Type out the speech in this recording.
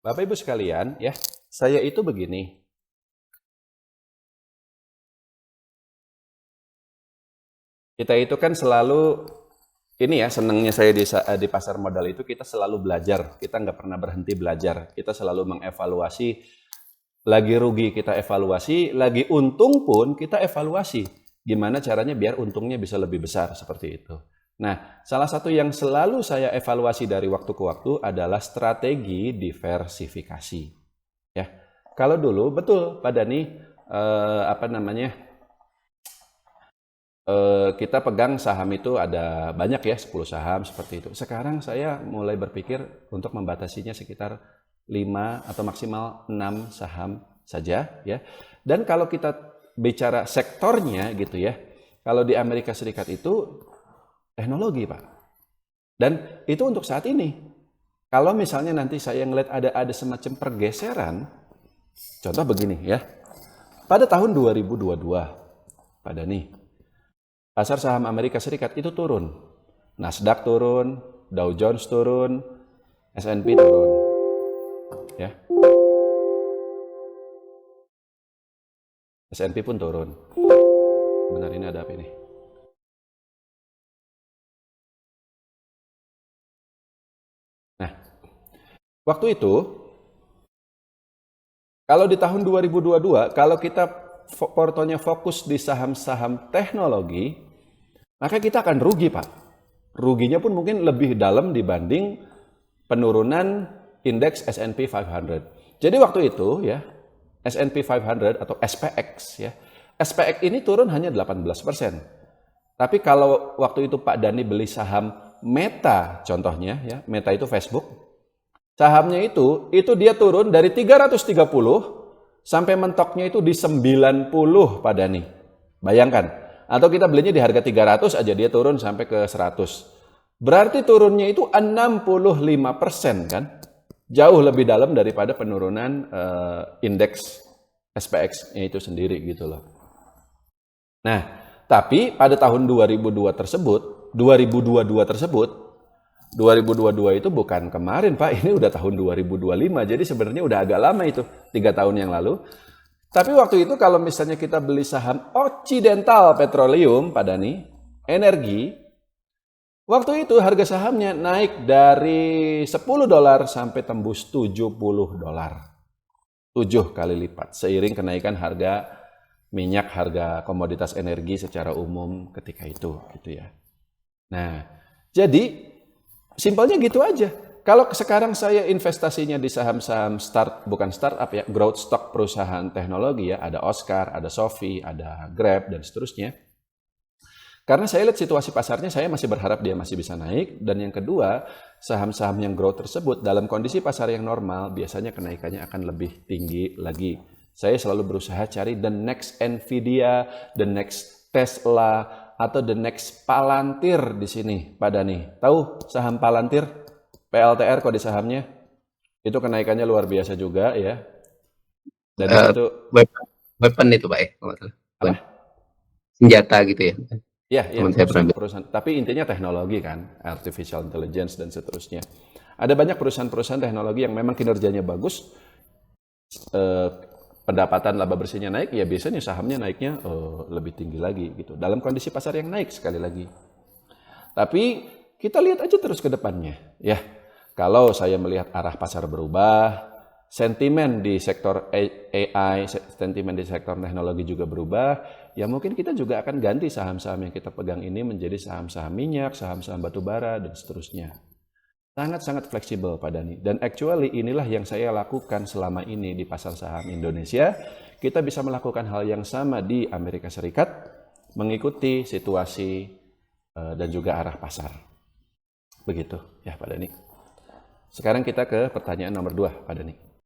Bapak Ibu sekalian, ya, saya itu begini. Kita itu kan selalu, ini ya senangnya saya di pasar modal itu kita selalu belajar. Kita nggak pernah berhenti belajar. Kita selalu mengevaluasi. Lagi rugi kita evaluasi, lagi untung pun kita evaluasi. Gimana caranya biar untungnya bisa lebih besar seperti itu. Nah, salah satu yang selalu saya evaluasi dari waktu ke waktu adalah strategi diversifikasi. Ya, kalau dulu betul Pak Dani, kita pegang saham itu ada banyak ya, 10 saham seperti itu. Sekarang saya mulai berpikir untuk membatasinya sekitar 5 atau maksimal 6 saham saja ya. Dan kalau kita bicara sektornya gitu ya, kalau di Amerika Serikat itu teknologi Pak. Dan itu untuk saat ini. Kalau misalnya nanti saya ngeliat ada semacam pergeseran, contoh begini ya. Pada tahun 2022, Pak Dani, pasar saham Amerika Serikat itu turun. Nasdaq turun, Dow Jones turun, S&P turun. Ya. S&P pun turun. Benar, ini ada apa ini? Nah, waktu itu, kalau di tahun 2022, kalau kita portonya fokus di saham-saham teknologi, maka kita akan rugi, Pak. Ruginya pun mungkin lebih dalam dibanding penurunan indeks S&P 500. Jadi waktu itu ya, S&P 500 atau SPX ya, SPX ini turun hanya 18%. Tapi kalau waktu itu Pak Dani beli saham Meta contohnya ya, Meta itu Facebook, sahamnya itu dia turun dari 330 sampai mentoknya itu di 90 Pak Dani. Bayangkan. Atau kita belinya di harga 300 aja dia turun sampai ke 100. Berarti turunnya itu 65% kan? Jauh lebih dalam daripada penurunan indeks SPX-nya itu sendiri gitu loh. Nah, tapi pada tahun 2022 tersebut, 2022 itu bukan kemarin Pak, ini udah tahun 2025. Jadi sebenarnya udah agak lama itu, 3 tahun yang lalu. Tapi waktu itu kalau misalnya kita beli saham Occidental Petroleum, Pak Dani, energi, waktu itu harga sahamnya naik dari $10 sampai tembus $70. 7 kali lipat, seiring kenaikan harga minyak, harga komoditas energi secara umum ketika itu, gitu ya. Nah, jadi simpelnya gitu aja. Kalau sekarang saya investasinya di saham-saham bukan startup ya, growth stock perusahaan teknologi ya, ada Oscar, ada Shopee, ada Grab, dan seterusnya. Karena saya lihat situasi pasarnya, saya masih berharap dia masih bisa naik. Dan yang kedua, saham-saham yang growth tersebut dalam kondisi pasar yang normal, biasanya kenaikannya akan lebih tinggi lagi. Saya selalu berusaha cari the next Nvidia, the next Tesla, atau the next Palantir di sini, Pak Dani. Tahu saham Palantir? PLTR kode sahamnya itu kenaikannya luar biasa juga ya. Dan itu weapon itu Pak ya, apa? Senjata gitu ya. Ya, perusahaan. Tapi intinya teknologi kan, artificial intelligence dan seterusnya. Ada banyak perusahaan-perusahaan teknologi yang memang kinerjanya bagus, pendapatan laba bersihnya naik, ya biasanya sahamnya naiknya lebih tinggi lagi gitu. Dalam kondisi pasar yang naik sekali lagi. Tapi kita lihat aja terus ke depannya, ya. Kalau saya melihat arah pasar berubah, sentimen di sektor AI, sentimen di sektor teknologi juga berubah, ya mungkin kita juga akan ganti saham-saham yang kita pegang ini menjadi saham-saham minyak, saham-saham batu bara, dan seterusnya. Sangat-sangat fleksibel Pak Dani. Dan actually inilah yang saya lakukan selama ini di pasar saham Indonesia. Kita bisa melakukan hal yang sama di Amerika Serikat, mengikuti situasi dan juga arah pasar. Begitu ya Pak Dani. Sekarang kita ke pertanyaan nomor 2 Pak Dani.